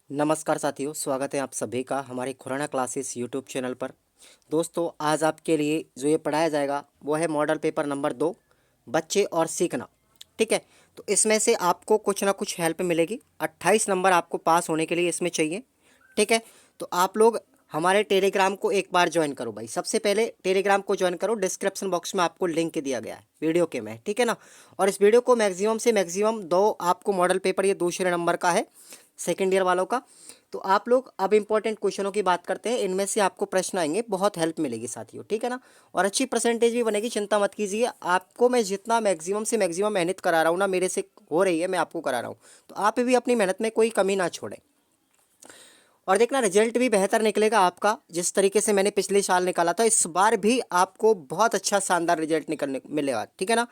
नमस्कार साथियों, स्वागत है आप सभी का हमारे खुराना क्लासेस यूट्यूब चैनल पर। दोस्तों, आज आपके लिए जो ये पढ़ाया जाएगा वो है मॉडल पेपर नंबर 2, बच्चे और सीखना। ठीक है, तो इसमें से आपको कुछ ना कुछ हेल्प मिलेगी। 28 नंबर आपको पास होने के लिए इसमें चाहिए। ठीक है, तो आप लोग हमारे टेलीग्राम को एक बार ज्वाइन करो भाई। सबसे पहले टेलीग्राम को ज्वाइन करो, डिस्क्रिप्शन बॉक्स में आपको लिंक दिया गया है वीडियो के में, ठीक है ना। और इस वीडियो को मैक्सिमम से मैक्सिमम दो आपको मॉडल पेपर, ये दूसरे नंबर का है सेकेंड ईयर वालों का। तो आप लोग अब इंपॉर्टेंट क्वेश्चनों की बात करते हैं। इनमें से आपको प्रश्न आएंगे, बहुत हेल्प मिलेगी साथियों, ठीक है ना। और अच्छी परसेंटेज भी बनेगी, चिंता मत कीजिए। आपको मैं जितना मैक्सिमम से मैक्सिमम मेहनत करा रहा हूँ ना, मेरे से हो रही है, मैं आपको करा रहा हूँ। तो आप भी अपनी मेहनत में कोई कमी ना छोड़ें। और देखना, रिजल्ट भी बेहतर निकलेगा आपका। जिस तरीके से मैंने पिछले साल निकाला था, इस बार भी आपको बहुत अच्छा शानदार रिजल्ट निकलने मिलेगा, ठीक है ना।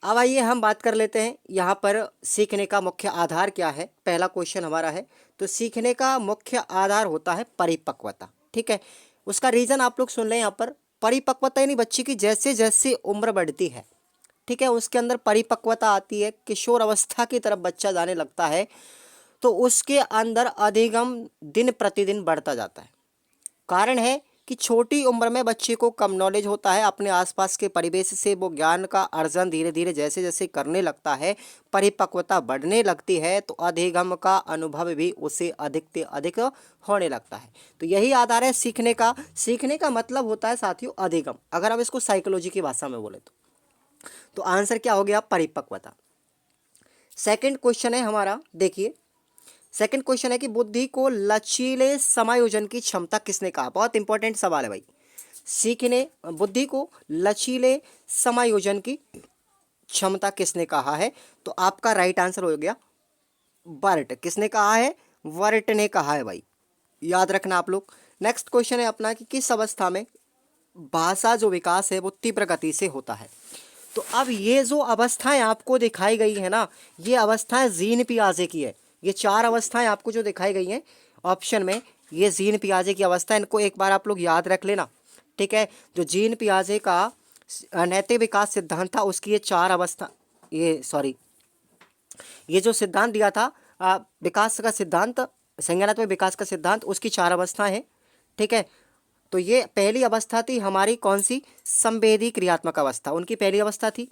अब आइए हम बात कर लेते हैं यहाँ पर सीखने का मुख्य आधार क्या है। पहला क्वेश्चन हमारा है, तो सीखने का मुख्य आधार होता है परिपक्वता। ठीक है, उसका रीज़न आप लोग सुन लें यहाँ पर। परिपक्वता यानी बच्चे की जैसे जैसे उम्र बढ़ती है, ठीक है, उसके अंदर परिपक्वता आती है, किशोर अवस्था की तरफ बच्चा जाने लगता है, तो उसके अंदर अधिगम दिन प्रतिदिन बढ़ता जाता है। कारण है कि छोटी उम्र में बच्चे को कम नॉलेज होता है अपने आसपास के परिवेश से। वो ज्ञान का अर्जन धीरे धीरे जैसे जैसे करने लगता है, परिपक्वता बढ़ने लगती है, तो अधिगम का अनुभव भी उसे अधिक से अधिक होने लगता है। तो यही आधार है सीखने का। सीखने का मतलब होता है साथियों अधिगम, अगर हम इसको साइकोलॉजी की भाषा में बोले तो आंसर क्या हो गया? परिपक्वता। सेकंड क्वेश्चन है हमारा, देखिए सेकंड क्वेश्चन है कि बुद्धि को लचीले समायोजन की क्षमता किसने कहा? बहुत इंपॉर्टेंट सवाल है भाई। सीखने बुद्धि को लचीले समायोजन की क्षमता किसने कहा है? तो आपका राइट आंसर हो गया बर्ट। किसने कहा है? वर्ट ने कहा है भाई, याद रखना आप लोग। नेक्स्ट क्वेश्चन है अपना कि किस अवस्था में भाषा जो विकास है वो तीव्र गति से होता है? तो अब ये जो अवस्थाएं आपको दिखाई गई है ना, ये अवस्थाएं जीन पियाजे की है। ये चार अवस्थाएं आपको जो दिखाई गई हैं ऑप्शन में, ये जीन पियाजे की अवस्था है। इनको एक बार आप लोग याद रख लेना, ठीक है। जो जीन पियाजे का नैतिक विकास सिद्धांत था, उसकी ये चार अवस्था, ये सॉरी, ये जो सिद्धांत दिया था विकास का सिद्धांत, संज्ञानात्मक विकास का सिद्धांत, उसकी चार अवस्थाएं हैं, ठीक है। तो ये पहली अवस्था थी हमारी कौन सी? संवेदी क्रियात्मक अवस्था, उनकी पहली अवस्था थी।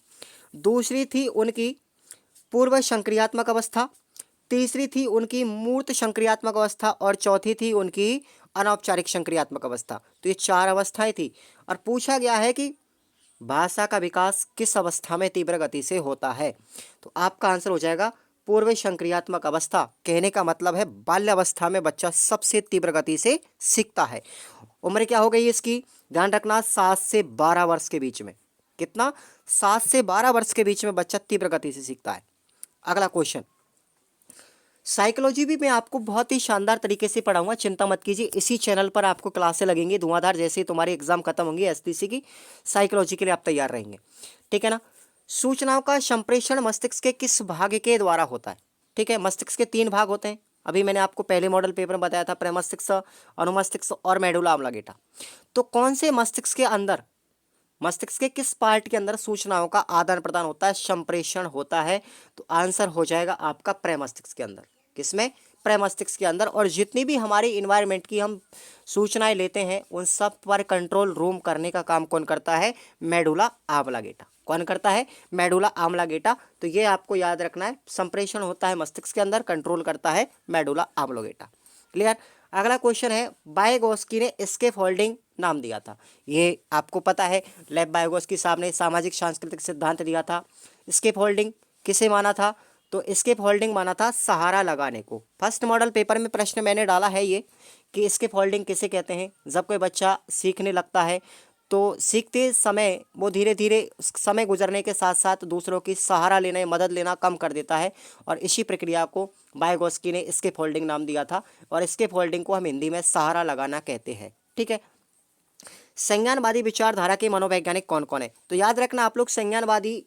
दूसरी थी उनकी पूर्व संक्रियात्मक अवस्था। तीसरी थी उनकी मूर्त संक्रियात्मक अवस्था। और चौथी थी उनकी अनौपचारिक संक्रियात्मक अवस्था। तो ये चार अवस्थाएं थी। और पूछा गया है कि भाषा का विकास किस अवस्था में तीव्र गति से होता है? तो आपका आंसर हो जाएगा पूर्व संक्रियात्मक अवस्था। कहने का मतलब है बाल्यावस्था में बच्चा सबसे तीव्र गति से सीखता है। उम्र क्या हो गई इसकी? ध्यान रखना, 7 से 12 वर्ष के बीच में। कितना? 7 से 12 वर्ष के बीच में बच्चा तीव्र गति से सीखता है। अगला क्वेश्चन, साइकोलॉजी भी मैं आपको बहुत ही शानदार तरीके से पढ़ाऊंगा, चिंता मत कीजिए। इसी चैनल पर आपको क्लासें लगेंगी धुआंधार। जैसे ही तुम्हारी एग्जाम खत्म होंगी एसटीसी की, साइकोलॉजी के लिए आप तैयार रहेंगे, ठीक है ना। सूचनाओं का संप्रेषण मस्तिष्क के किस भाग के द्वारा होता है? ठीक है, मस्तिष्क के 3 भाग होते हैं। अभी मैंने आपको पहले मॉडल पेपर में बताया था, प्रमस्तिष्क, अनुमस्तिष्क और मेडुला ऑब्लांगेटा। तो कौन से मस्तिष्क के अंदर, मस्तिष्क के किस पार्ट के अंदर सूचनाओं का आदान प्रदान होता है, संप्रेषण होता है? तो आंसर हो जाएगा आपका प्रमस्तिष्क के अंदर। किसमें? प्रमस्तिष्क के अंदर। और जितनी भी हमारी इन्वायरमेंट की हम सूचनाएं लेते हैं, उन सब पर कंट्रोल रूम करने का काम कौन करता है? Medulla oblongata. कौन करता है? Medulla oblongata. तो ये आपको याद रखना है, संप्रेषण होता है मस्तिष्क के अंदर, कंट्रोल करता है मेडुला ऑब्लांगेटा। क्लियर? अगला क्वेश्चन है, बायगोस्की ने एस्केप होल्डिंग नाम दिया था। ये आपको पता है, लेव बायगोस्की साहब ने सामाजिक सांस्कृतिक सिद्धांत दिया था। एस्केप होल्डिंग किसे माना था? तो एस्केप होल्डिंग माना था सहारा लगाने को। फर्स्ट मॉडल पेपर में प्रश्न मैंने डाला है ये कि एस्केप होल्डिंग किसे कहते हैं। जब कोई बच्चा सीखने लगता है तो सीखते समय वो धीरे धीरे समय गुजरने के साथ साथ दूसरों की सहारा लेना, मदद लेना कम कर देता है। और इसी प्रक्रिया को बायगोस्की ने एस्केप होल्डिंग नाम दिया था। और एस्केप होल्डिंग को हम हिंदी में सहारा लगाना कहते हैं, ठीक है। संज्ञानवादी विचारधारा के मनोवैज्ञानिक कौन कौन है? तो याद रखना आप लोग, संज्ञानवादी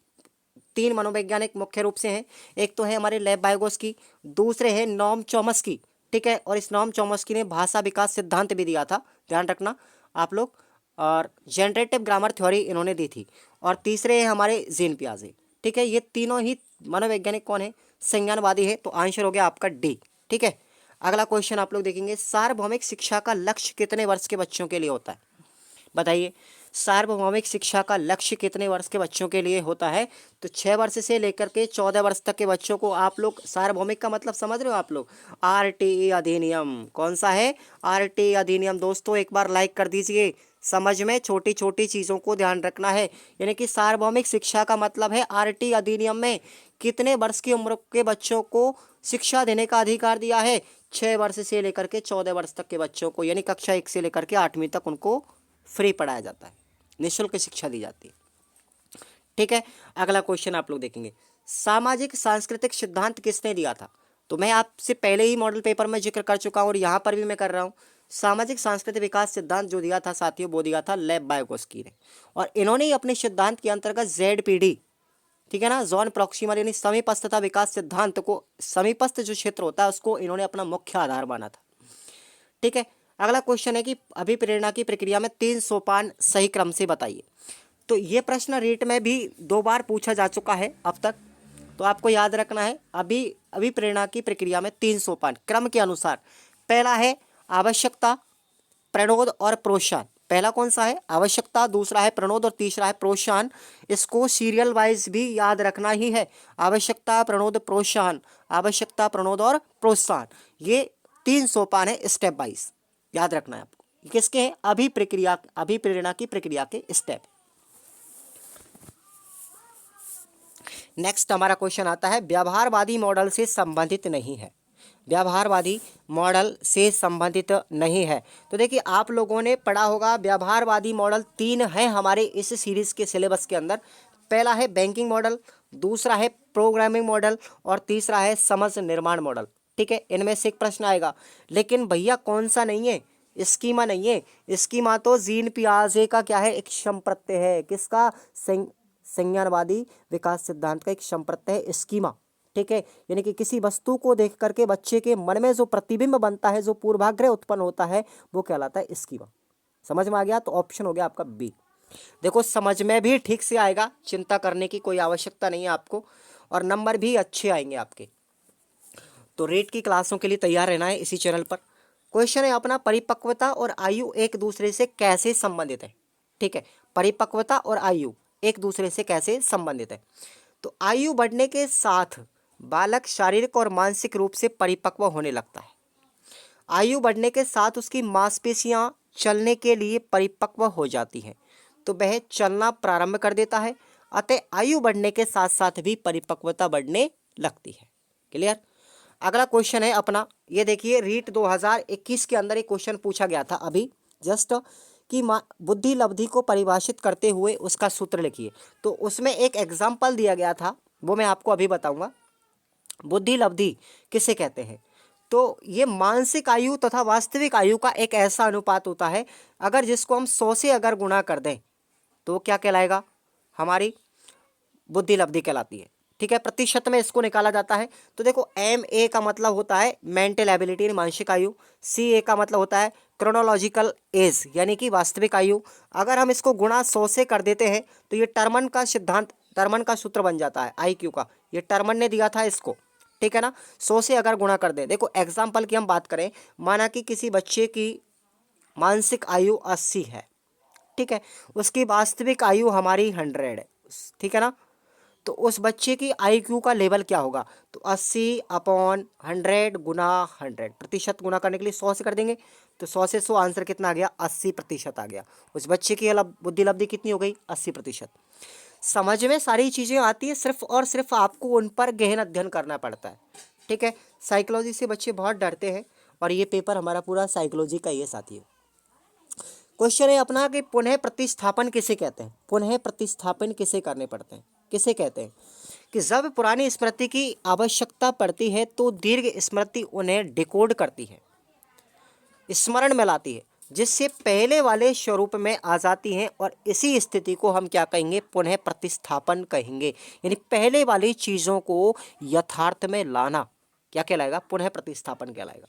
3 मनोवैज्ञानिक मुख्य रूप से हैं। एक तो है हमारे लेव बायगोस्की, दूसरे है नॉम चॉम्स्की, ठीक है। और इस नॉम चॉम्स्की ने भाषा विकास सिद्धांत भी दिया था, ध्यान रखना आप लोग। और जनरेटिव ग्रामर थ्योरी इन्होंने दी थी। और तीसरे है हमारे जीन पियाजे, ठीक है। ये तीनों ही मनोवैज्ञानिक कौन है? संज्ञानवादी है। तो आंसर हो गया आपका डी, ठीक है। अगला क्वेश्चन आप लोग देखेंगे, सार्वभौमिक शिक्षा का लक्ष्य कितने वर्ष के बच्चों के लिए होता है? बताइए, सार्वभौमिक शिक्षा का लक्ष्य कितने वर्ष के बच्चों के लिए होता है? तो 6 वर्ष से लेकर के 14 वर्ष तक के बच्चों को आप लोग, सार्वभौमिक का मतलब समझ रहे हो आप लोग? RTE अधिनियम। कौन सा है? RTE अधिनियम। दोस्तों एक बार लाइक कर दीजिए। समझ में छोटी छोटी चीज़ों को ध्यान रखना है। यानी कि सार्वभौमिक शिक्षा का मतलब है RTE अधिनियम में कितने वर्ष की उम्र के बच्चों को शिक्षा देने का अधिकार दिया है? 6 वर्ष से लेकर के 14 वर्ष तक के बच्चों को, यानी कक्षा 1 से लेकर के 8वीं तक उनको फ्री पढ़ाया जाता है, निःशुल्क शिक्षा दी जाती है। ठीक है, अगला क्वेश्चन आप लोग देखेंगे, सामाजिक सांस्कृतिक सिद्धांत किसने दिया था? तो मैं आपसे पहले ही मॉडल पेपर में जिक्र कर चुका हूँ और यहाँ पर भी मैं कर रहा हूँ। सामाजिक सांस्कृतिक विकास सिद्धांत जो दिया था साथियों, वो दिया था लेव वायगोस्की ने। और इन्होंने ही अपने सिद्धांत के अंतर्गत ZPD, ठीक है ना, जॉन प्रॉक्सिमल यानी समीपस्थता विकास सिद्धांत को, समीपस्थ जो क्षेत्र होता है उसको इन्होंने अपना मुख्य आधार माना था। ठीक है, अगला क्वेश्चन है कि अभिप्रेरणा की प्रक्रिया में 3 सोपान सही क्रम से बताइए। तो ये प्रश्न रीट में भी 2 बार पूछा जा चुका है अब तक, तो आपको याद रखना है। अभिप्रेरणा की प्रक्रिया में 3 सोपान क्रम के अनुसार। पहला है आवश्यकता, प्रणोद और प्रोत्साहन। पहला कौन सा है? आवश्यकता, दूसरा है प्रणोद और तीसरा है प्रोत्साहन। इसको सीरियल वाइज भी याद रखना ही है। आवश्यकता, प्रणोद, प्रोत्साहन, आवश्यकता, प्रणोद और प्रोत्साहन, ये 3 सोपान है स्टेप वाइज, याद रखना है आपको। किसके हैं? अभिप्रेरणा की प्रक्रिया के स्टेप। नेक्स्ट हमारा क्वेश्चन आता है, व्यवहारवादी मॉडल से संबंधित नहीं है। व्यवहारवादी मॉडल से संबंधित नहीं है। तो देखिए आप लोगों ने पढ़ा होगा, व्यवहारवादी मॉडल 3 हैं हमारे इस सीरीज के सिलेबस के अंदर। पहला है बैंकिंग मॉडल, दूसरा है प्रोग्रामिंग मॉडल और तीसरा है समझ निर्माण मॉडल। ठीक है, इनमें से एक प्रश्न आएगा। लेकिन भैया कौन सा नहीं है? स्कीमा नहीं है। स्कीमा तो जीन पियाजे का क्या है? एक संप्रत्यय है। किसका? संज्ञानवादी विकास सिद्धांत का एक संप्रत्यय है स्कीमा। ठीक है, यानी कि किसी वस्तु को देख करके बच्चे के मन में जो प्रतिबिंब बनता है, जो पूर्वाग्रह उत्पन्न होता है, वो कहलाता है स्कीमा। समझ में आ गया? तो ऑप्शन हो गया आपका बी। देखो समझ में भी ठीक से आएगा, चिंता करने की कोई आवश्यकता नहीं है आपको, और नंबर भी अच्छे आएंगे आपके। तो रेट की क्लासों के लिए तैयार रहना है इसी चैनल पर। क्वेश्चन है अपना, परिपक्वता और आयु एक दूसरे से कैसे संबंधित है? ठीक है, परिपक्वता और आयु एक दूसरे से कैसे संबंधित है? तो आयु बढ़ने के साथ बालक शारीरिक और मानसिक रूप से परिपक्व होने लगता है। आयु बढ़ने के साथ उसकी मांसपेशियां चलने के लिए परिपक्व हो जाती हैं, तो वह चलना प्रारंभ कर देता है। अतः आयु बढ़ने के साथ साथ भी परिपक्वता बढ़ने लगती है। क्लियर? अगला क्वेश्चन है अपना, ये देखिए रीट 2021 के अंदर एक क्वेश्चन पूछा गया था अभी जस्ट, कि बुद्धि लब्धि को परिभाषित करते हुए उसका सूत्र लिखिए। तो उसमें एक एग्जाम्पल दिया गया था, वो मैं आपको अभी बताऊंगा। बुद्धि लब्धि किसे कहते हैं? तो ये मानसिक आयु तथा वास्तविक आयु का एक ऐसा अनुपात होता है, अगर जिसको हम 100 से अगर गुणा कर दें तो क्या कहलाएगा? हमारी बुद्धि लब्धि कहलाती है। ठीक है, प्रतिशत में इसको निकाला जाता है। तो देखो MA का मतलब होता है मेंटल एबिलिटी, मानसिक आयु। CA का मतलब होता है क्रोनोलॉजिकल एज, यानी कि वास्तविक आयु। अगर हम इसको गुणा 100 से कर देते हैं तो ये टर्मन का सिद्धांत, टर्मन का सूत्र बन जाता है IQ का। ये टर्मन ने दिया था इसको। ठीक है ना, 100 से अगर गुणा कर दें। देखो एग्जाम्पल की हम बात करें, माना कि किसी बच्चे की मानसिक आयु 80 है। ठीक है, उसकी वास्तविक आयु हमारी 100 है। ठीक है ना, तो उस बच्चे की IQ का लेवल क्या होगा? तो 80/100 गुना 100, प्रतिशत गुना करने के लिए 100 से कर देंगे, तो 100 से 100 आंसर कितना आ गया? 80% आ गया। उस बच्चे की बुद्धि लब्धि कितनी हो गई? 80%। समझ में सारी चीज़ें आती है, सिर्फ और सिर्फ आपको उन पर गहन अध्ययन करना पड़ता है। ठीक है, साइकोलॉजी से बच्चे बहुत डरते हैं और ये पेपर हमारा पूरा साइकोलॉजी का ही है साथियों। क्वेश्चन है अपना कि पुनः प्रतिस्थापन किसे कहते हैं? पुनः प्रतिस्थापन किसे करने पड़ते हैं? किसे कहते हैं? कि जब पुरानी स्मृति की आवश्यकता पड़ती है तो दीर्घ स्मृति उन्हें डिकोड करती है, स्मरण में लाती है, जिससे पहले वाले स्वरूप में आ जाती हैं, और इसी स्थिति को हम क्या कहेंगे? पुनः प्रतिस्थापन कहेंगे। यानी पहले वाली चीज़ों को यथार्थ में लाना क्या कहलाएगा? पुनः प्रतिस्थापन कहलाएगा।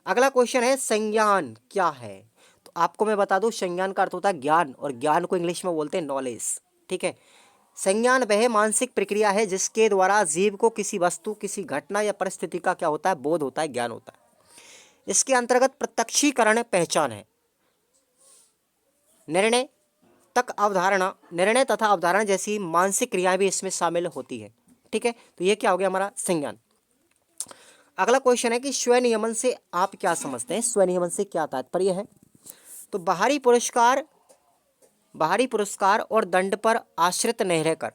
अगला क्वेश्चन है, संज्ञान क्या है? तो आपको मैं बता दूं, संज्ञान का अर्थ होता है ज्ञान, और ज्ञान को इंग्लिश में बोलते हैं नॉलेज। ठीक है, संज्ञान वह मानसिक प्रक्रिया है जिसके द्वारा जीव को किसी वस्तु, किसी घटना या परिस्थिति का क्या होता है? बोध होता है, ज्ञान होता है। इसके अंतर्गत प्रत्यक्षीकरण पहचान है। निर्णय तथा अवधारणा जैसी मानसिक क्रियाएं भी इसमें शामिल होती है। ठीक है, तो ये क्या हो गया हमारा संज्ञान। अगला क्वेश्चन है कि स्वनियमन से आप क्या समझते हैं, स्वनियमन से क्या तात्पर्य है। तो बाहरी पुरस्कार और दंड पर आश्रित नहीं रहकर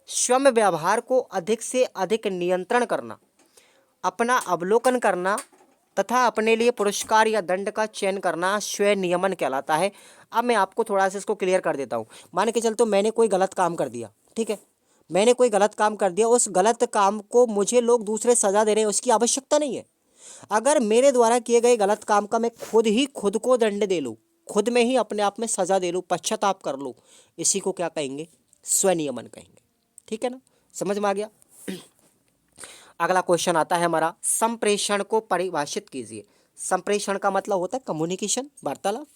स्वयं व्यवहार को अधिक से अधिक नियंत्रण करना, अपना अवलोकन करना तथा अपने लिए पुरस्कार या दंड का चयन करना स्वनियमन कहलाता है। अब मैं आपको थोड़ा सा इसको क्लियर कर देता हूँ। मान के चलते मैंने कोई गलत काम कर दिया, ठीक है, मैंने कोई गलत काम कर दिया, उस गलत काम को मुझे लोग दूसरे सजा दे रहे हैं, उसकी आवश्यकता नहीं है। अगर मेरे द्वारा किए गए गलत काम का मैं खुद को दंड दे लूँ, खुद में ही अपने आप में सजा दे लूँ, पश्चाताप कर लूँ, इसी को क्या कहेंगे, स्वनियमन कहेंगे। ठीक है ना, समझ में आ गया। अगला क्वेश्चन आता है हमारा, संप्रेषण को परिभाषित कीजिए। संप्रेषण का मतलब होता है कम्युनिकेशन, वार्तालाप।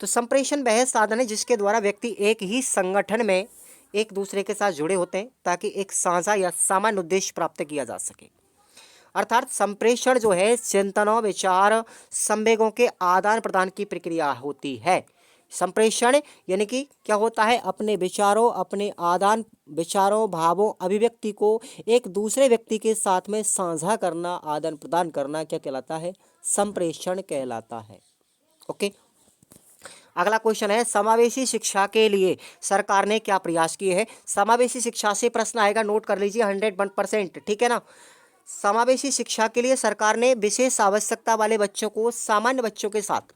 तो संप्रेषण वह साधन है जिसके द्वारा व्यक्ति एक ही संगठन में एक दूसरे के साथ जुड़े होते हैं ताकि एक साझा या सामान्य उद्देश्य प्राप्त किया जा सके। अर्थात संप्रेषण जो है चिंतनों, विचार, संवेगों के आदान प्रदान की प्रक्रिया होती है। संप्रेषण यानी कि क्या होता है, अपने विचारों, भावों, अभिव्यक्ति को एक दूसरे व्यक्ति के साथ में साझा करना, आदान प्रदान करना क्या कहलाता है, संप्रेषण कहलाता है। ओके, अगला क्वेश्चन है, समावेशी शिक्षा के लिए सरकार ने क्या प्रयास किए हैं। समावेशी शिक्षा से प्रश्न आएगा, नोट कर लीजिए 101%। ठीक है ना, समावेशी शिक्षा के लिए सरकार ने विशेष आवश्यकता वाले बच्चों को सामान्य बच्चों के साथ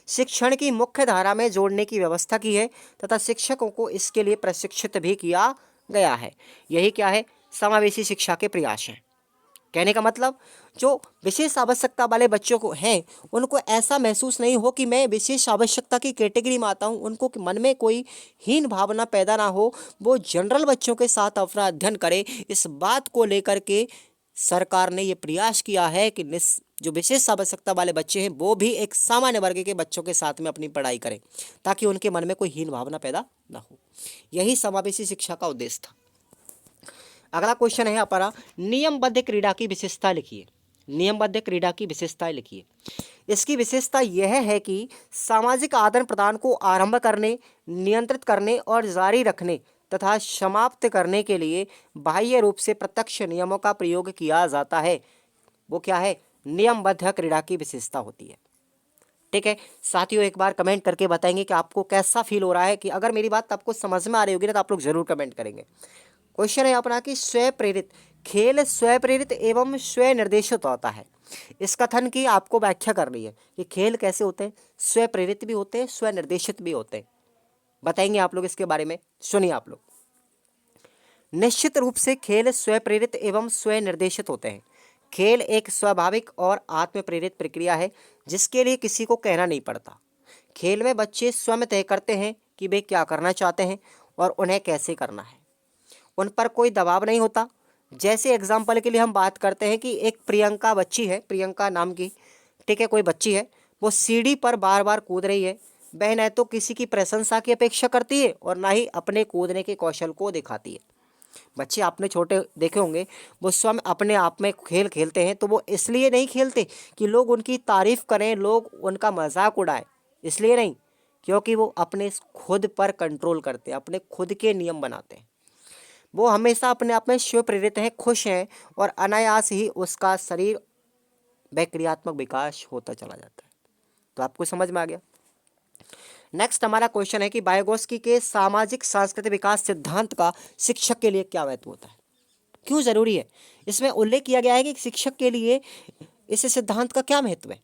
शिक्षण की मुख्य धारा में जोड़ने की व्यवस्था की है तथा शिक्षकों को इसके लिए प्रशिक्षित भी किया गया है। यही क्या है, समावेशी शिक्षा के प्रयास हैं। कहने का मतलब जो विशेष आवश्यकता वाले बच्चों को हैं उनको ऐसा महसूस नहीं हो कि मैं विशेष आवश्यकता की कैटेगरी में आता हूँ, उनको मन में कोई हीन भावना पैदा ना हो, वो जनरल बच्चों के साथ अपना अध्ययन करें। इस बात को लेकर के सरकार ने ये प्रयास किया है कि जो विशेष आवश्यकता वाले बच्चे हैं वो भी एक सामान्य वर्ग के बच्चों के साथ में अपनी पढ़ाई करें ताकि उनके मन में कोई हीन भावना पैदा ना हो। यही समावेशी शिक्षा का उद्देश्य था। अगला क्वेश्चन है हमारा, नियमबद्ध क्रीड़ा की विशेषता लिखिए। नियमबद्ध क्रीड़ा की विशेषताएं लिखिए। इसकी विशेषता यह है कि सामाजिक आदान प्रदान को आरंभ करने, नियंत्रित करने और जारी रखने तथा समाप्त करने के लिए बाह्य रूप से प्रत्यक्ष नियमों का प्रयोग किया जाता है। वो क्या है, नियमबद्ध क्रीड़ा की विशेषता होती है। ठीक है साथियों, एक बार कमेंट करके बताएंगे कि आपको कैसा फील हो रहा है, कि अगर मेरी बात आपको समझ में आ रही होगी ना तो आप लोग जरूर कमेंट करेंगे। क्वेश्चन है अपना कि स्वप्रेरित खेल स्वप्रेरित एवं स्वनिर्देशित होता है। इस कथन की आपको व्याख्या करनी है कि खेल कैसे होते हैं, स्वप्रेरित भी होते हैं, स्वनिर्देशित भी होते हैं। बताएंगे आप लोग इसके बारे में, सुनिए आप लोग। निश्चित रूप से खेल स्वप्रेरित एवं स्वनिर्देशित होते हैं। खेल एक स्वाभाविक और आत्मप्रेरित प्रक्रिया है जिसके लिए किसी को कहना नहीं पड़ता। खेल में बच्चे स्वयं तय करते हैं कि वे क्या करना चाहते हैं और उन्हें कैसे करना है। उन पर कोई दबाव नहीं होता। जैसे एग्जाम्पल के लिए हम बात करते हैं कि एक प्रियंका बच्ची है, प्रियंका नाम की, ठीक है, कोई बच्ची है, वो सीढ़ी पर बार बार कूद रही है। वह न तो किसी की प्रशंसा की अपेक्षा करती है और ना ही अपने कूदने के कौशल को दिखाती है। बच्चे आपने छोटे देखे होंगे, वो स्वयं अपने आप में खेल खेलते हैं तो वो इसलिए नहीं खेलते कि लोग उनकी तारीफ करें, लोग उनका मजाक उड़ाएं, इसलिए नहीं, क्योंकि वो अपने खुद पर कंट्रोल करते हैं, अपने खुद के नियम बनाते हैं। वो हमेशा अपने आप में शिव प्रेरित हैं, खुश हैं और अनायास ही उसका शरीर व क्रियात्मक विकास होता चला जाता है। तो आपको समझ में आ गया। नेक्स्ट हमारा क्वेश्चन है कि वाइगोत्स्की के सामाजिक सांस्कृतिक विकास सिद्धांत का शिक्षक के लिए क्या महत्व होता है, क्यों जरूरी है। इसमें उल्लेख किया गया है कि शिक्षक के लिए इस सिद्धांत का क्या महत्व है।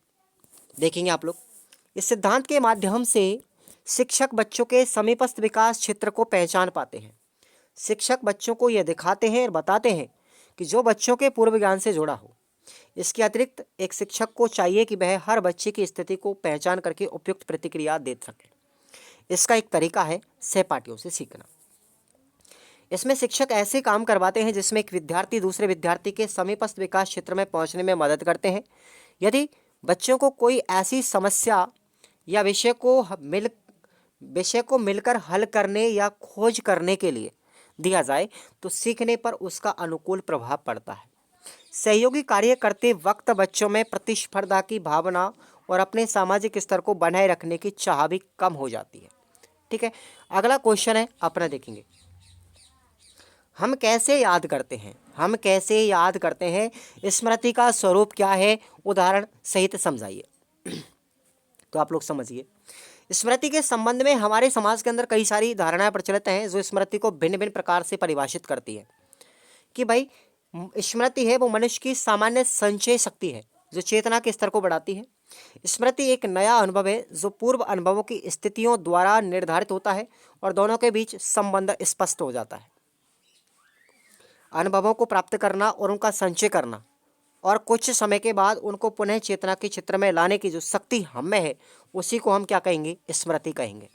देखेंगे आप लोग। इस सिद्धांत के माध्यम से शिक्षक बच्चों के समीपस्थ विकास क्षेत्र को पहचान पाते हैं। शिक्षक बच्चों को यह दिखाते हैं और बताते हैं कि जो बच्चों के पूर्व ज्ञान से जुड़ा हो। इसके अतिरिक्त एक शिक्षक को चाहिए कि वह हर बच्चे की स्थिति को पहचान करके उपयुक्त प्रतिक्रिया दे सके। इसका एक तरीका है सहपाठियों से सीखना। इसमें शिक्षक ऐसे काम करवाते हैं जिसमें एक विद्यार्थी दूसरे विद्यार्थी के समीपस्थ विकास क्षेत्र में पहुंचने में मदद करते हैं। यदि बच्चों को कोई ऐसी समस्या या विषय को मिलकर हल करने या खोज करने के लिए दिया जाए तो सीखने पर उसका अनुकूल प्रभाव पड़ता है। सहयोगी कार्य करते वक्त बच्चों में प्रतिस्पर्धा की भावना और अपने सामाजिक स्तर को बनाए रखने की चाह भी कम हो जाती है। ठीक है, अगला क्वेश्चन है अपना, देखेंगे हम कैसे याद करते हैं। हम कैसे याद करते हैं, स्मृति का स्वरूप क्या है, उदाहरण सहित समझाइए। तो आप लोग समझिए, स्मृति के संबंध में हमारे समाज के अंदर कई सारी धारणाएं प्रचलित हैं जो स्मृति को भिन्न भिन्न प्रकार से परिभाषित करती है। कि भाई स्मृति है वो मनुष्य की सामान्य संचय शक्ति है जो चेतना के स्तर को बढ़ाती है। स्मृति एक नया अनुभव है जो पूर्व अनुभवों की स्थितियों द्वारा निर्धारित होता है और दोनों के बीच संबंध स्पष्ट हो जाता है। अनुभवों को प्राप्त करना और उनका संचय करना और कुछ समय के बाद उनको पुनः चेतना के चित्र में लाने की जो शक्ति हम में है उसी को हम क्या कहेंगे, स्मृति कहेंगे।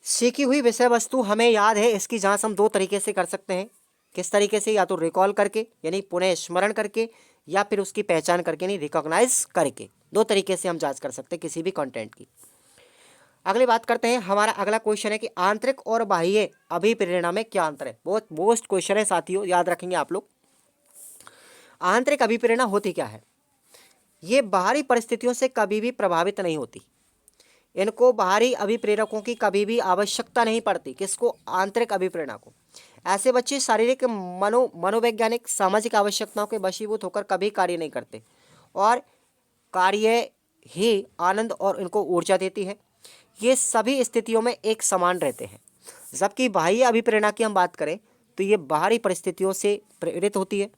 सीखी हुई विषय वस्तु हमें याद है, इसकी जांच हम दो तरीके से कर सकते हैं। किस तरीके से, या तो रिकॉल करके यानी पुनः स्मरण करके, या फिर उसकी पहचान करके यानी रिकॉग्नाइज करके। दो तरीके से हम जांच कर सकते हैं किसी भी कंटेंट की। अगली बात करते हैं, हमारा अगला क्वेश्चन है कि आंतरिक और बाह्य अभिप्रेरणा में क्या अंतर है। बहुत मोस्ट क्वेश्चन है साथियों, याद रखेंगे आप लोग। आंतरिक अभिप्रेरणा होती क्या है, ये बाहरी परिस्थितियों से कभी भी प्रभावित नहीं होती। इनको बाहरी अभिप्रेरकों की कभी भी आवश्यकता नहीं पड़ती। किसको, आंतरिक अभिप्रेरणा को। ऐसे बच्चे शारीरिक, मनोवैज्ञानिक, सामाजिक आवश्यकताओं के वशीभूत होकर कभी कार्य नहीं करते और कार्य ही आनंद और इनको ऊर्जा देती है। ये सभी स्थितियों में एक समान रहते हैं। जबकि बाह्य अभिप्रेरणा की हम बात करें तो ये बाहरी परिस्थितियों से प्रेरित होती है।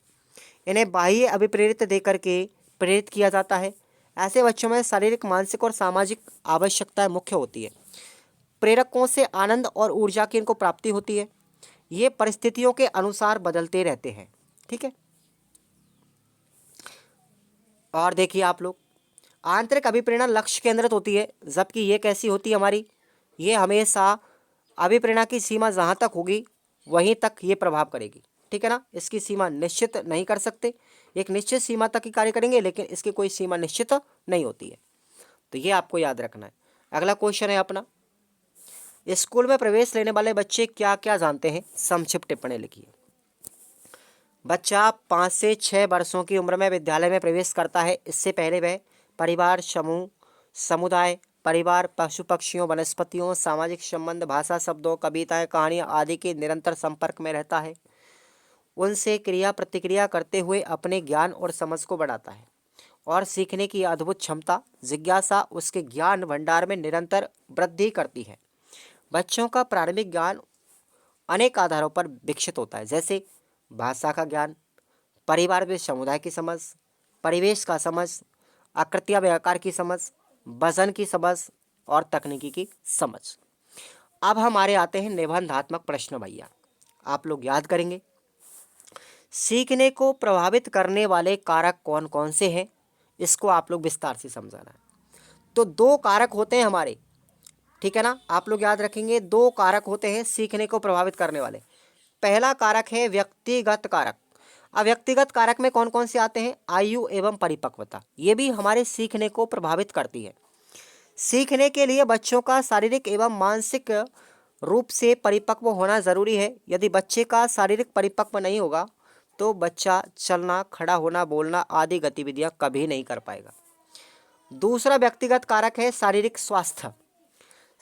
इन्हें बाह्य अभिप्रेरित देकर के प्रेरित किया जाता है। ऐसे बच्चों में शारीरिक, मानसिक और सामाजिक आवश्यकताएं मुख्य होती है। प्रेरकों से आनंद और ऊर्जा की इनको प्राप्ति होती है। ये परिस्थितियों के अनुसार बदलते रहते हैं। ठीक है, और देखिए आप लोग, आंतरिक अभिप्रेरणा लक्ष्य केंद्रित होती है, जबकि ये कैसी होती है हमारी, ये हमेशा अभिप्रेरणा की सीमा जहाँ तक होगी वहीं तक ये प्रभाव करेगी। ठीक है ना, इसकी सीमा निश्चित नहीं कर सकते। एक निश्चित सीमा तक ही कार्य करेंगे, लेकिन इसकी कोई सीमा निश्चित नहीं होती है। तो ये आपको याद रखना है। अगला क्वेश्चन है अपना, स्कूल में प्रवेश लेने वाले बच्चे क्या क्या जानते हैं, संक्षिप्त टिप्पणी लिखिए। बच्चा 5 से 6 वर्षों की उम्र में विद्यालय में प्रवेश करता है। इससे पहले वह परिवार, समूह, समुदाय, परिवार, पशु पक्षियों, वनस्पतियों, सामाजिक संबंध, भाषा, शब्दों, कविताएं, कहानियाँ आदि के निरंतर संपर्क में रहता है। उनसे क्रिया प्रतिक्रिया करते हुए अपने ज्ञान और समझ को बढ़ाता है और सीखने की अद्भुत क्षमता, जिज्ञासा उसके ज्ञान भंडार में निरंतर वृद्धि करती है। बच्चों का प्रारंभिक ज्ञान अनेक आधारों पर विकसित होता है, जैसे भाषा का ज्ञान, परिवार व समुदाय की समझ, परिवेश का समझ, आकृतियाँ व आकार की समझ, वजन की समझ और तकनीकी की समझ। अब हमारे आते हैं निबंधात्मक प्रश्न। भैया आप लोग याद करेंगे, सीखने को प्रभावित करने वाले कारक कौन कौन से हैं, इसको आप लोग विस्तार से समझाना है। तो 2 कारक होते हैं हमारे, ठीक है ना, आप लोग याद रखेंगे। 2 कारक होते हैं सीखने को प्रभावित करने वाले। पहला कारक है व्यक्तिगत कारक। अब व्यक्तिगत कारक में कौन कौन से आते हैं, आयु एवं परिपक्वता, ये भी हमारे सीखने को प्रभावित करती है। सीखने के लिए बच्चों का शारीरिक एवं मानसिक रूप से परिपक्व होना जरूरी है। यदि बच्चे का शारीरिक परिपक्व नहीं होगा तो बच्चा चलना, खड़ा होना, बोलना आदि गतिविधियां कभी नहीं कर पाएगा। दूसरा व्यक्तिगत कारक है शारीरिक स्वास्थ्य।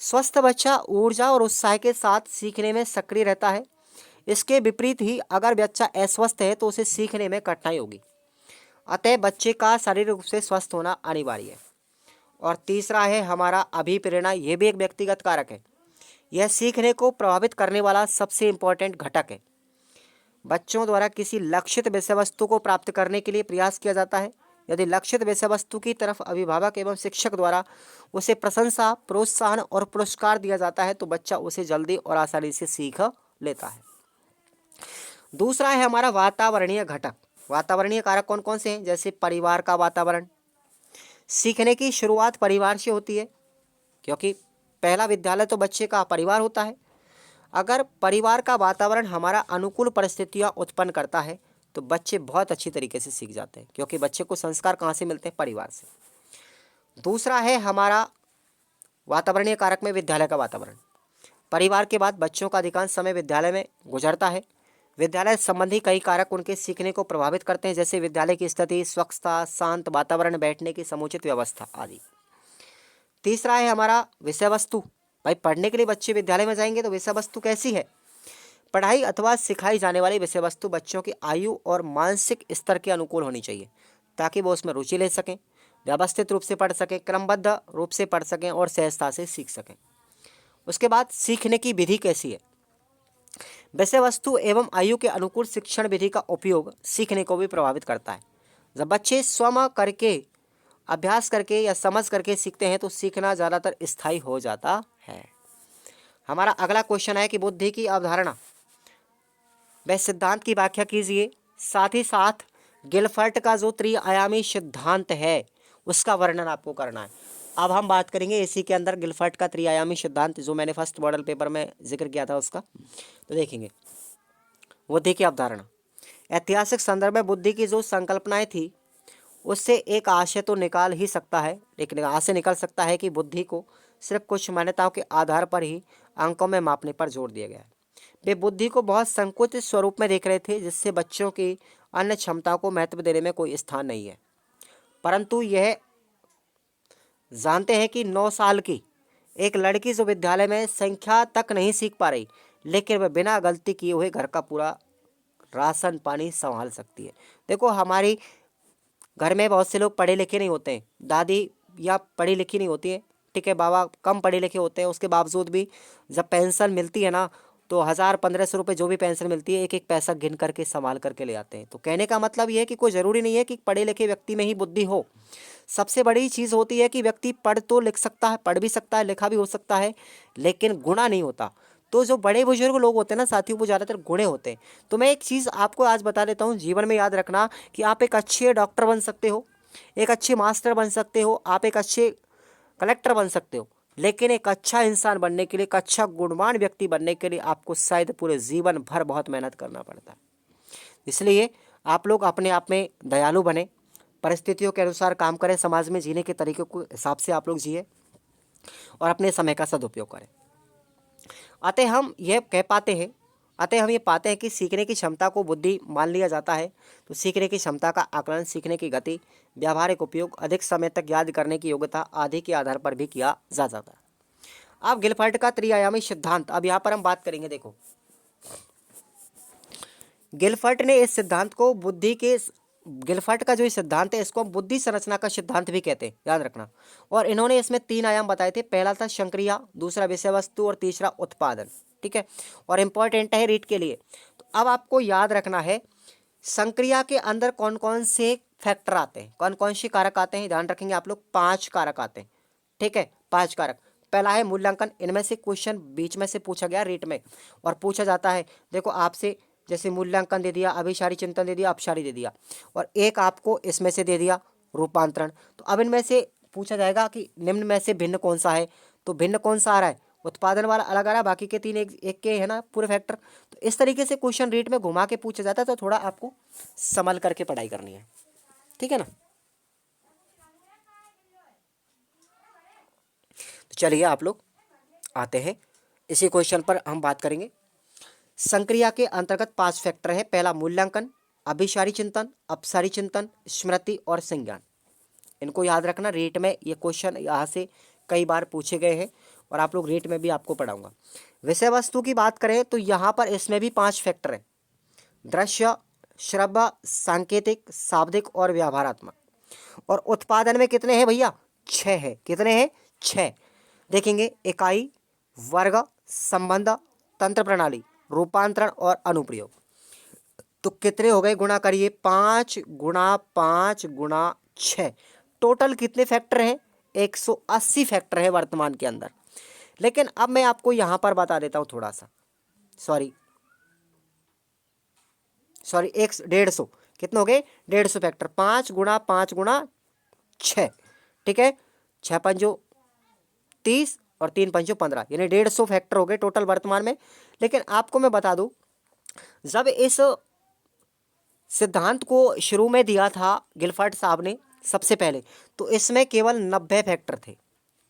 स्वस्थ बच्चा ऊर्जा और उत्साह के साथ सीखने में सक्रिय रहता है। इसके विपरीत ही अगर बच्चा अस्वस्थ है तो उसे सीखने में कठिनाई होगी। अतः बच्चे का शारीरिक रूप से स्वस्थ होना अनिवार्य है। और तीसरा है हमारा अभिप्रेरणा, यह भी एक व्यक्तिगत कारक है। यह सीखने को प्रभावित करने वाला सबसे इम्पोर्टेंट घटक है। बच्चों द्वारा किसी लक्षित विषय वस्तु को प्राप्त करने के लिए प्रयास किया जाता है। यदि लक्षित विषय वस्तु की तरफ अभिभावक एवं शिक्षक द्वारा उसे प्रशंसा, प्रोत्साहन और पुरस्कार दिया जाता है तो बच्चा उसे जल्दी और आसानी से सीख लेता है। दूसरा है हमारा वातावरणीय घटक। वातावरणीय कारक कौन कौन से हैं, जैसे परिवार का वातावरण। सीखने की शुरुआत परिवार से होती है, क्योंकि पहला विद्यालय तो बच्चे का परिवार होता है। अगर परिवार का वातावरण हमारा अनुकूल परिस्थितियां उत्पन्न करता है तो बच्चे बहुत अच्छी तरीके से सीख जाते हैं, क्योंकि बच्चे को संस्कार कहाँ से मिलते हैं, परिवार से। दूसरा है हमारा वातावरणीय कारक में विद्यालय का वातावरण। परिवार के बाद बच्चों का अधिकांश समय विद्यालय में गुजरता है। विद्यालय संबंधी कई कारक उनके सीखने को प्रभावित करते हैं, जैसे विद्यालय की स्थिति, स्वच्छता, शांत वातावरण, बैठने की समुचित व्यवस्था आदि। तीसरा है हमारा विषय वस्तु। भाई पढ़ने के लिए बच्चे विद्यालय में जाएंगे तो विषय वस्तु कैसी है? पढ़ाई अथवा सिखाई जाने वाली विषय वस्तु बच्चों की आयु और मानसिक स्तर के अनुकूल होनी चाहिए, ताकि वो उसमें रुचि ले सकें, व्यवस्थित रूप से पढ़ सकें, क्रमबद्ध रूप से पढ़ सकें और सहजता से सीख सकें। उसके बाद सीखने की विधि कैसी है? विषय वस्तु एवं आयु के अनुकूल शिक्षण विधि का उपयोग सीखने को भी प्रभावित करता है। जब बच्चे स्वयं करके, अभ्यास करके या समझ करके सीखते हैं तो सीखना ज़्यादातर स्थायी हो जाता है। हमारा अगला क्वेश्चन है कि बुद्धि की अवधारणा व सिद्धांत की व्याख्या कीजिए। साथ ही साथ गिलफर्ट का जो त्रिआयामी सिद्धांत है उसका वर्णन आपको करना है। अब हम बात करेंगे इसी के अंदर गिलफर्ट का त्रिआयामी सिद्धांत, जो मैंने फर्स्ट मॉडल पेपर में जिक्र किया था उसका। तो देखेंगे बुद्धि की अवधारणा। ऐतिहासिक संदर्भ में बुद्धि की जो संकल्पनाएं थी उससे एक आशय तो निकाल ही सकता है, लेकिन आशय निकल सकता है कि बुद्धि को सिर्फ कुछ मान्यताओं के आधार पर ही अंकों में मापने पर जोर दिया गया है। वे बुद्धि को बहुत संकुचित स्वरूप में देख रहे थे, जिससे बच्चों की अन्य क्षमताओं को महत्व देने में कोई स्थान नहीं है। परंतु यह जानते हैं कि 9 साल की एक लड़की जो विद्यालय में संख्या तक नहीं सीख पा रही, लेकिन वह बिना गलती किए हुए घर का पूरा राशन पानी संभाल सकती है। देखो हमारी घर में बहुत से लोग पढ़े लिखे नहीं होते हैं, दादी या पढ़ी लिखी नहीं होती है, ठीक है, बाबा कम पढ़े लिखे होते हैं, उसके बावजूद भी जब पेंशन मिलती है ना तो 1000-1500 रुपये जो भी पेंशन मिलती है एक एक पैसा गिन करके संभाल करके ले आते हैं। तो कहने का मतलब ये है कि कोई ज़रूरी नहीं है कि पढ़े लिखे व्यक्ति में ही बुद्धि हो। सबसे बड़ी चीज़ होती है कि व्यक्ति पढ़ तो लिख सकता है, पढ़ भी सकता है, लिखा भी हो सकता है, लेकिन गुणा नहीं होता। तो जो बड़े बुजुर्ग लोग होते हैं ना साथियों, वो ज़्यादातर गुणे होते हैं। तो मैं एक चीज़ आपको आज बता देता हूँ, जीवन में याद रखना कि आप एक अच्छे डॉक्टर बन सकते हो, एक अच्छे मास्टर बन सकते हो, आप एक अच्छे कलेक्टर बन सकते हो, लेकिन एक अच्छा इंसान बनने के लिए, एक अच्छा गुणवान व्यक्ति बनने के लिए आपको शायद पूरे जीवन भर बहुत मेहनत करना पड़ता है। इसलिए आप लोग अपने आप में दयालु बने, परिस्थितियों के अनुसार काम करें, समाज में जीने के तरीके को हिसाब से आप लोग जिए और अपने समय का सदुपयोग करें। अतः हम ये पाते हैं कि सीखने की क्षमता को बुद्धि मान लिया जाता है। तो सीखने की क्षमता का आकलन, सीखने की गति, व्यावहारिक उपयोग, अधिक समय तक याद करने की योग्यता आदि के आधार पर भी किया जा सकता है। अब गिलफर्ट का त्रिआयामी सिद्धांत, अब यहाँ पर हम बात करेंगे। देखो गिलफर्ट ने इस सिद्धांत को गिलफर्ट का जो सिद्धांत है इसको हम बुद्धि संरचना का सिद्धांत भी कहते हैं, याद रखना। और इन्होंने इसमें 3 आयाम बताए थे। पहला था संक्रिया, दूसरा विषय वस्तु और तीसरा उत्पादन, ठीक है। और इम्पॉर्टेंट है रीड के लिए। तो अब आपको याद रखना है संक्रिया के अंदर कौन कौन से फैक्टर आते हैं, कौन कौन से कारक आते हैं, ध्यान रखेंगे आप लोग। 5 कारक आते हैं, ठीक है, 5 कारक। पहला है मूल्यांकन। इनमें से क्वेश्चन बीच में से पूछा गया रीट में, और पूछा जाता है। देखो आपसे जैसे मूल्यांकन दे दिया, अभिसारी चिंतन दे दिया, अपसारी दे दिया, और एक आपको इसमें से दे दिया रूपांतरण। तो अब इनमें से पूछा जाएगा कि निम्न में से भिन्न कौन सा है। तो भिन्न कौन सा आ रहा है? उत्पादन वाला अलग आ रहा है, बाकी के 3 एक के है ना पूरे फैक्टर। तो इस तरीके से क्वेश्चन रीट में घुमा के पूछा जाता है, तो थोड़ा आपको संभल करके पढ़ाई करनी है, ठीक है ना। तो चलिए आप लोग आते हैं इसी क्वेश्चन पर हम बात करेंगे। संक्रिया के अंतर्गत 5 फैक्टर है। पहला मूल्यांकन, अभिसारी चिंतन, अपसारी चिंतन, स्मृति और संज्ञान। इनको याद रखना, रेट में ये क्वेश्चन यहाँ से कई बार पूछे गए हैं और आप लोग रेट में भी आपको पढ़ाऊंगा। विषय वस्तु की बात करें तो यहाँ पर इसमें भी 5 फैक्टर है। दृश्य, श्रव्य, सांकेतिक, शाब्दिक और व्यवहारात्मक। और उत्पादन में कितने हैं भैया? 6 है। कितने हैं? 6। देखेंगे इकाई, वर्ग, संबंध, तंत्र प्रणाली, रूपांतरण और अनुप्रयोग। तो कितने हो गए? गुणा करिए, 5 गुणा 5 गुणा 6। टोटल कितने फैक्टर हैं? 180 फैक्टर है वर्तमान के अंदर। लेकिन अब मैं आपको यहां पर बता देता हूं थोड़ा सा, सॉरी 150। कितने हो गए? 150 फैक्टर। 5 गुणा 5 गुणा 6, ठीक है। 6 पंजो 30 और 3 पंजो 15, यानी 150 फैक्टर हो गए टोटल वर्तमान में। लेकिन आपको मैं बता दूं, जब इस सिद्धांत को शुरू में दिया था गिलफर्ट साहब ने सबसे पहले, तो इसमें केवल 90 फैक्टर थे,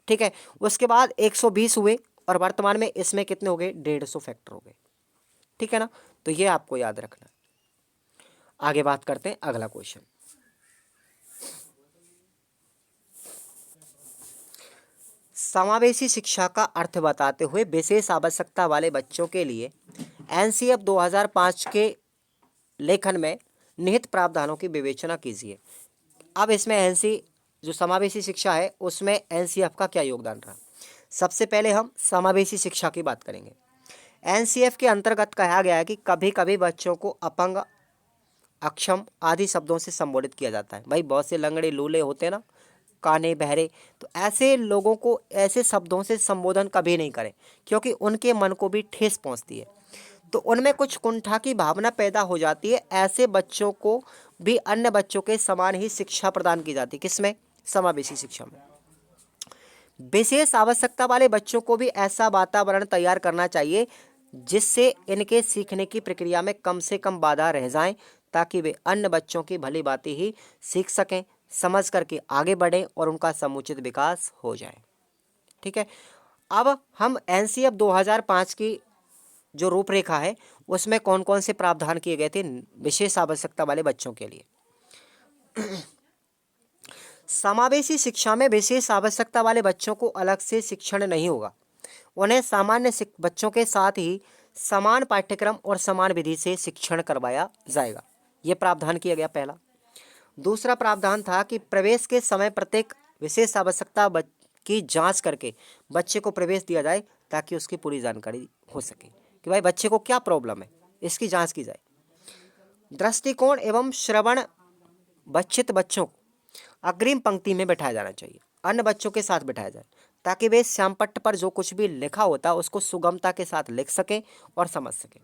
ठीक है। उसके बाद 120 हुए और वर्तमान में इसमें कितने हो गए? 150 फैक्टर हो गए, ठीक है ना। तो ये आपको याद रखना है। आगे बात करते हैं अगला क्वेश्चन। समावेशी शिक्षा का अर्थ बताते हुए विशेष आवश्यकता वाले बच्चों के लिए एनसीएफ 2005 के लेखन में निहित प्रावधानों की विवेचना कीजिए। अब इसमें एनसी जो समावेशी शिक्षा है उसमें एनसीएफ का क्या योगदान रहा। सबसे पहले हम समावेशी शिक्षा की बात करेंगे। एनसीएफ के अंतर्गत कहा गया है कि कभी कभी बच्चों को अपंग, अक्षम आदि शब्दों से संबोधित किया जाता है। भाई बहुत से लंगड़े लूले होते हैं ना, काने बहरे, तो ऐसे लोगों को ऐसे शब्दों से संबोधन कभी नहीं करें, क्योंकि उनके मन को भी ठेस पहुंचती है, तो उनमें कुछ कुंठा की भावना पैदा हो जाती है। ऐसे बच्चों को भी अन्य बच्चों के समान ही शिक्षा प्रदान की जाती है। किसमें? समावेशी शिक्षा में। विशेष आवश्यकता वाले बच्चों को भी ऐसा वातावरण तैयार करना चाहिए जिससे इनके सीखने की प्रक्रिया में कम से कम बाधा रह जाएं, ताकि वे अन्य बच्चों की भली बातें ही सीख सकें, समझ करके आगे बढ़ें और उनका समुचित विकास हो जाए। ठीक है, अब हम एनसीएफ 2005 की जो रूपरेखा है उसमें कौन कौन से प्रावधान किए गए थे विशेष आवश्यकता वाले बच्चों के लिए। समावेशी शिक्षा में विशेष आवश्यकता वाले बच्चों को अलग से शिक्षण नहीं होगा, उन्हें सामान्य बच्चों के साथ ही समान पाठ्यक्रम और समान विधि से शिक्षण करवाया जाएगा। ये प्रावधान किया गया पहला। दूसरा प्रावधान था कि प्रवेश के समय प्रत्येक विशेष आवश्यकता की जांच करके बच्चे को प्रवेश दिया जाए, ताकि उसकी पूरी जानकारी हो सके कि भाई बच्चे को क्या प्रॉब्लम है, इसकी जांच की जाए। दृष्टिकोण एवं श्रवण वंचित बच्चों को अग्रिम पंक्ति में बैठाया जाना चाहिए, अन्य बच्चों के साथ बैठाया जाए, ताकि वे श्यामपट्ट पर जो कुछ भी लिखा होता है उसको सुगमता के साथ लिख सकें और समझ सकें।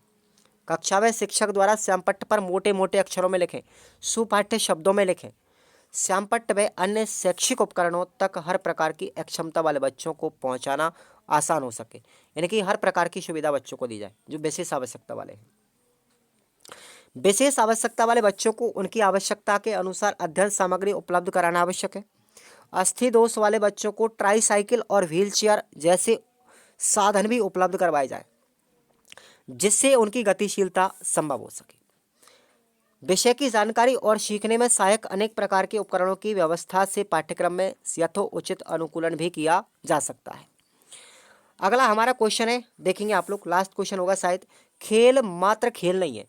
कक्षा में शिक्षक द्वारा श्यामपट्ट पर मोटे मोटे अक्षरों में लिखें, सुपाठ्य शब्दों में लिखें। श्यामपट्ट व अन्य शैक्षिक उपकरणों तक हर प्रकार की अक्षमता वाले बच्चों को पहुंचाना आसान हो सके, यानी कि हर प्रकार की सुविधा बच्चों को दी जाए जो विशेष आवश्यकता वाले हैं। विशेष आवश्यकता वाले बच्चों को उनकी आवश्यकता के अनुसार अध्ययन सामग्री उपलब्ध कराना आवश्यक है। अस्थि दोष वाले बच्चों को ट्राईसाइकिल और व्हीलचेयर जैसे साधन भी उपलब्ध करवाए जाए, जिससे उनकी गतिशीलता संभव हो सके। विषय की जानकारी और सीखने में सहायक अनेक प्रकार के उपकरणों की व्यवस्था से पाठ्यक्रम में यथोचित अनुकूलन भी किया जा सकता है। अगला हमारा क्वेश्चन है, देखेंगे आप लोग, लास्ट क्वेश्चन होगा शायद। खेल मात्र खेल नहीं है,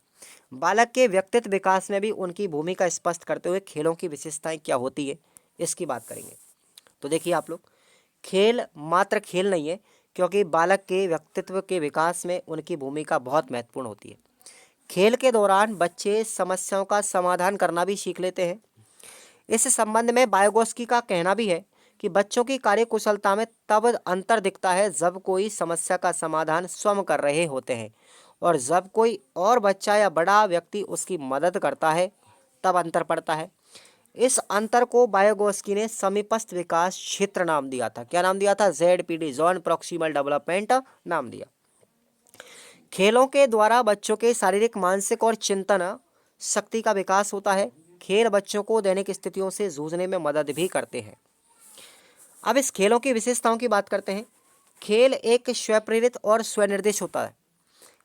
बालक के व्यक्तित्व विकास में भी उनकी भूमिका स्पष्ट करते हुए खेलों की विशेषताएं क्या होती है इसकी बात करेंगे। तो देखिए आप लोग, खेल मात्र खेल नहीं है, क्योंकि बालक के व्यक्तित्व के विकास में उनकी भूमिका बहुत महत्वपूर्ण होती है। खेल के दौरान बच्चे समस्याओं का समाधान करना भी सीख लेते हैं। इस संबंध में वाइगोत्स्की का कहना भी है कि बच्चों की कार्यकुशलता में तब अंतर दिखता है जब कोई समस्या का समाधान स्वयं कर रहे होते हैं, और जब कोई और बच्चा या बड़ा व्यक्ति उसकी मदद करता है तब अंतर पड़ता है। इस अंतर को वाइगोत्स्की ने समीपस्थ विकास क्षेत्र नाम दिया था। क्या नाम दिया था? ZPD, जॉन प्रॉक्सिमल डेवलपमेंट नाम दिया। खेलों के द्वारा बच्चों के शारीरिक, मानसिक और चिंतन शक्ति का विकास होता है। खेल बच्चों को दैनिक स्थितियों से जूझने में मदद भी करते हैं। अब इस खेलों की विशेषताओं की बात करते हैं। खेल एक स्वप्रेरित और स्वनिर्देश होता है।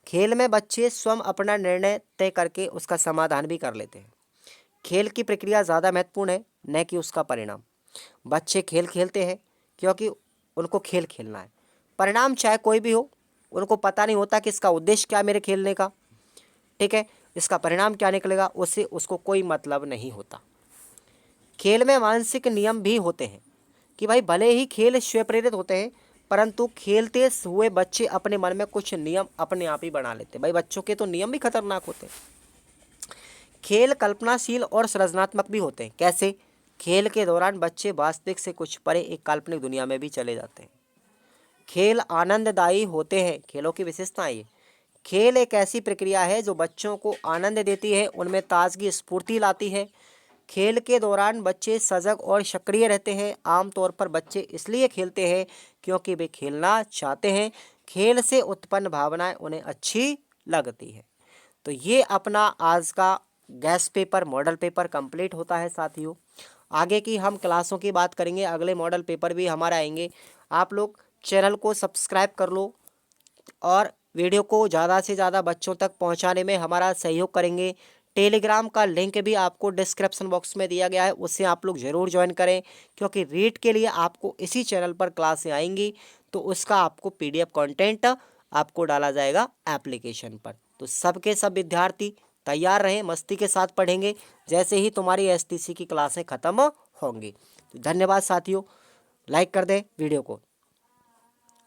खेल में बच्चे स्वयं अपना निर्णय तय करके उसका समाधान भी कर लेते हैं। खेल की प्रक्रिया ज़्यादा महत्वपूर्ण है, न कि उसका परिणाम। बच्चे खेल खेलते हैं क्योंकि उनको खेल खेलना है। परिणाम चाहे कोई भी हो, उनको पता नहीं होता कि इसका उद्देश्य क्या है मेरे खेलने का, ठीक है, इसका परिणाम क्या निकलेगा, उससे उसको कोई मतलब नहीं होता। खेल में मानसिक नियम भी होते हैं कि भाई भले ही खेल स्वप्रेरित होते हैं, परंतु खेलते हुए बच्चे अपने मन में कुछ नियम अपने आप ही बना लेते हैं। भाई बच्चों के तो नियम भी खतरनाक होते हैं। खेल कल्पनाशील और सृजनात्मक भी होते हैं। कैसे? खेल के दौरान बच्चे वास्तविक से कुछ परे एक काल्पनिक दुनिया में भी चले जाते हैं। खेल आनंददायी होते हैं। खेलों की विशेषताएं ये, खेल एक ऐसी प्रक्रिया है जो बच्चों को आनंद देती है, उनमें ताजगी स्फूर्ति लाती है। खेल के दौरान बच्चे सजग और सक्रिय रहते हैं। आमतौर पर बच्चे इसलिए खेलते हैं क्योंकि वे खेलना चाहते हैं। खेल से उत्पन्न भावनाएं उन्हें अच्छी लगती है। तो ये अपना आज का gas paper, model paper complete होता है साथियों। आगे की हम क्लासों की बात करेंगे, अगले मॉडल पेपर भी हमारे आएंगे। आप लोग चैनल को सब्सक्राइब कर लो और वीडियो को ज़्यादा से ज़्यादा बच्चों तक पहुंचाने में हमारा सहयोग करेंगे। टेलीग्राम का लिंक भी आपको डिस्क्रिप्शन बॉक्स में दिया गया है, उससे आप लोग ज़रूर ज्वाइन करें, क्योंकि रीट के लिए आपको इसी चैनल पर क्लासें आएंगी, तो उसका आपको PDF कंटेंट आपको डाला जाएगा एप्लीकेशन पर। तो सबके सब विद्यार्थी तैयार रहें, मस्ती के साथ पढ़ेंगे जैसे ही तुम्हारी STC की क्लासें ख़त्म होंगी। तो धन्यवाद साथियों, लाइक कर दें वीडियो को।